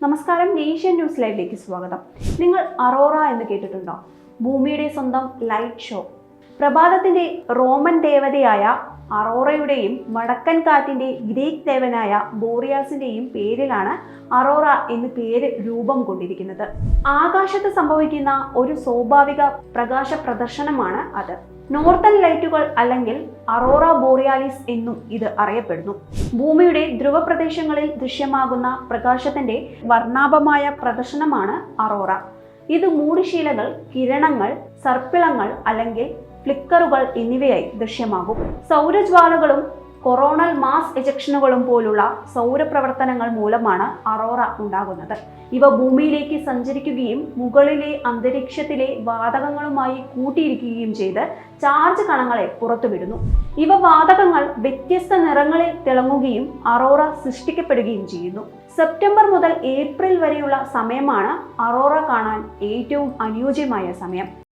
നമസ്കാരം, nation news ലൈവിലേക്ക് സ്വാഗതം. നിങ്ങൾ അറോറ എന്ന് കേട്ടിട്ടുണ്ടോ? ഭൂമിയുടെ സ്വന്തം ലൈറ്റ് ഷോ. പ്രഭാതത്തിന്റെ റോമൻ ദേവതയായ അറോറയുടെയും വടക്കൻ കാറ്റിന്റെ ഗ്രീക്ക് ദേവനായ ബോറിയാസിന്റെയും പേരിലാണ് അറോറ എന്ന് പേര് രൂപം കൊണ്ടിരിക്കുന്നത്. ആകാശത്ത് സംഭവിക്കുന്ന ഒരു സ്വാഭാവിക പ്രകാശ പ്രദർശനമാണ് അത്. നോർത്തേൺ ലൈറ്റുകൾ അല്ലെങ്കിൽ അറോറ ബോറിയാലിസ് എന്നും ഇത് അറിയപ്പെടുന്നു. ഭൂമിയുടെ ധ്രുവപ്രദേശങ്ങളിൽ ദൃശ്യമാകുന്ന പ്രകാശത്തിന്റെ വർണ്ണാഭമായ പ്രദർശനമാണ് അറോറ. ഇത് മൂടുശീലകൾ, കിരണങ്ങൾ, സർപ്പിളങ്ങൾ അല്ലെങ്കിൽ ഫ്ലിക്കറുകൾ എന്നിവയായി ദൃശ്യമാകും. സൗരജ്വാലകളും കൊറോണൽ മാസ് എജക്ഷനുകളും പോലുള്ള സൗരപ്രവർത്തനങ്ങൾ മൂലമാണ് അറോറ ഉണ്ടാകുന്നത്. ഇവ ഭൂമിയിലേക്ക് സഞ്ചരിക്കുകയും മുകളിലെ അന്തരീക്ഷത്തിലെ വാതകങ്ങളുമായി കൂട്ടിയിരിക്കുകയും ചെയ്ത് ചാർജ് കണങ്ങളെ പുറത്തുവിടുന്നു. ഇവ വാതകങ്ങൾ വ്യത്യസ്ത നിറങ്ങളിൽ തിളങ്ങുകയും അറോറ സൃഷ്ടിക്കപ്പെടുകയും ചെയ്യുന്നു. സെപ്റ്റംബർ മുതൽ ഏപ്രിൽ വരെയുള്ള സമയമാണ് അറോറ കാണാൻ ഏറ്റവും അനുയോജ്യമായ സമയം.